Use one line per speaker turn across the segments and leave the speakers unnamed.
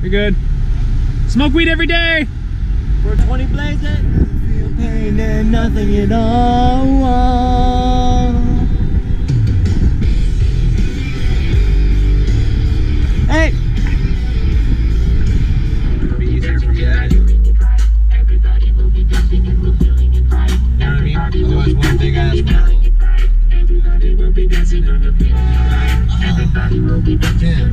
You're good. Smoke weed every day.
420 blaze it. Feel pain and nothing at all. Hey.
It'll be easier for me then. You know what I mean? Otherwise, one big ass roll. We'll be dancing in the field. Damn.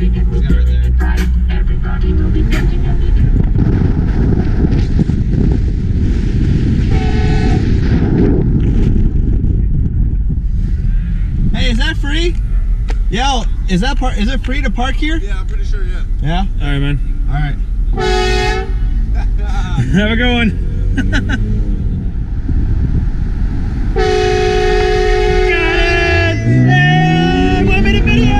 Who's got right there?
Hey, is that free? Yo, is it free to park here?
Yeah, I'm pretty sure, yeah.
Yeah?
All right, man.
All right.
Have a good one. Got it! Hey, want me to video?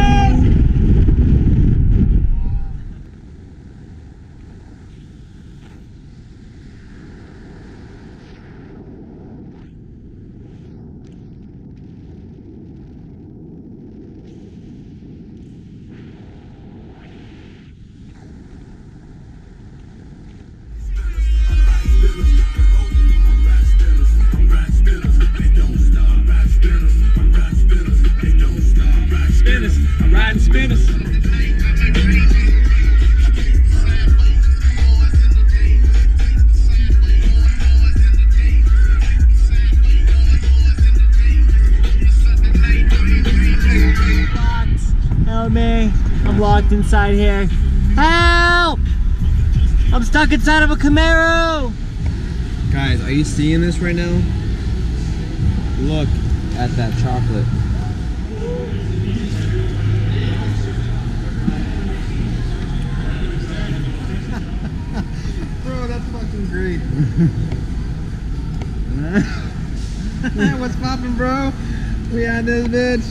Spinners, I'm riding spinners.
Help me. I'm locked inside here. Help! I'm stuck inside of a Camaro.
Guys, are you seeing this right now? Look at that chocolate.
Bro, that's fucking great. What's poppin', bro? We on this bitch.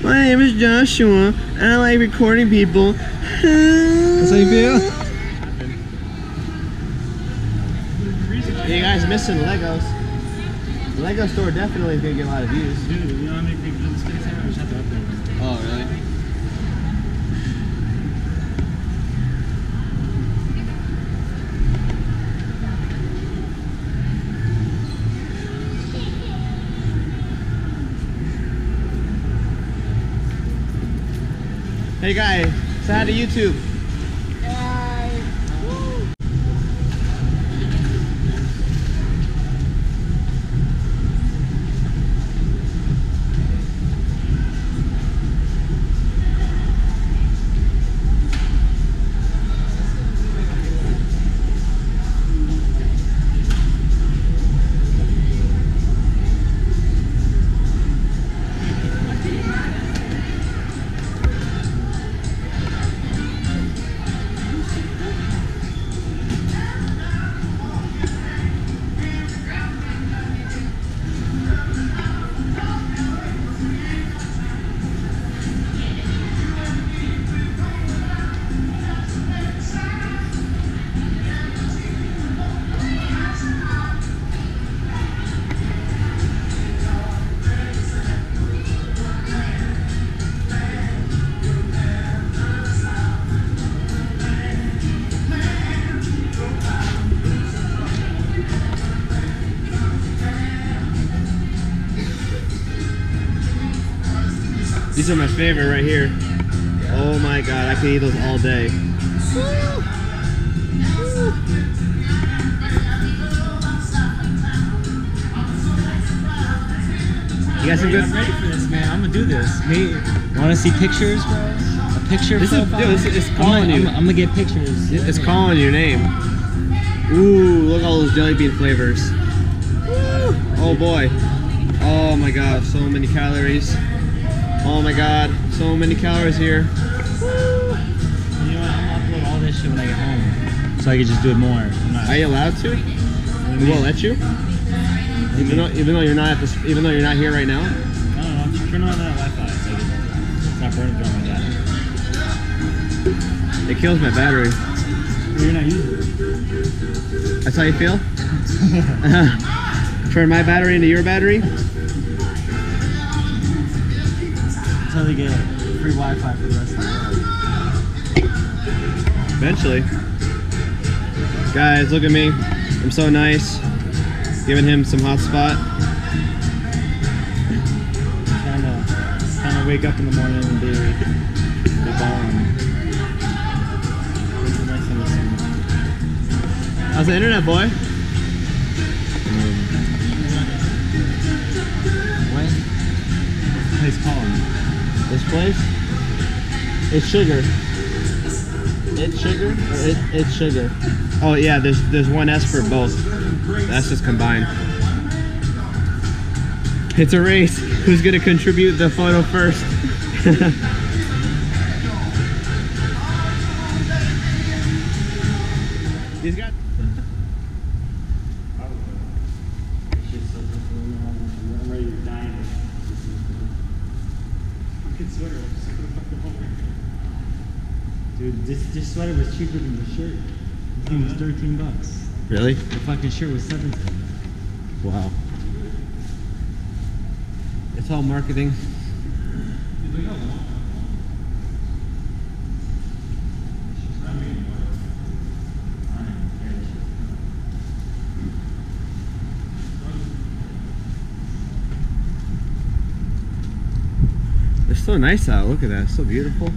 My name is Joshua, and I like recording people.
That's how you feel?
Hey, you guys missing Legos. The Lego store definitely is going to get a lot of views.
Dude, you know how many people in the space here? I just have to upload them.
Oh, really? Hey guys, say hi to YouTube. These are my favorite right here. Oh my god, I could eat those all day. You guys some good?
I'm ready for this, man. I'm gonna do this. Me, want to see pictures, bro? A picture
This is,
profile?
dude, it's calling you.
I'm gonna get pictures.
It's calling your name. Ooh, look at all those jelly bean flavors. Oh boy. Oh my god, so many calories. Oh my god, so many calories here.
You know what? I'm gonna upload all this shit when I get home, so I can just do it more.
Are you allowed to? We won't let you. Even though you're not at this, even though you're not here right now.
I don't know. Turn on that Wi-Fi. So I
not burning through my data.
It kills my battery.
You're not using it.
That's how you feel? Turn my battery into your battery?
Until they get free Wi-Fi for the rest of the world.
Eventually. Guys, look at me. I'm so nice. Giving him some hotspot.
Trying to wake up in the morning and be balling. It's a nice thing to see.
How's the internet, boy?
What? What's the place called?
This place? It's sugar. It's sugar? Or it's sugar. Oh yeah, there's one S for both. That's just combined. It's a race. Who's gonna contribute the photo first? These guys.
I'm ready to die. Fucking sweater. Dude, this sweater was cheaper than the shirt. This thing was $13.
Really?
The fucking shirt was $17.
Wow. It's all marketing. It's so nice out. Look at that. It's so beautiful.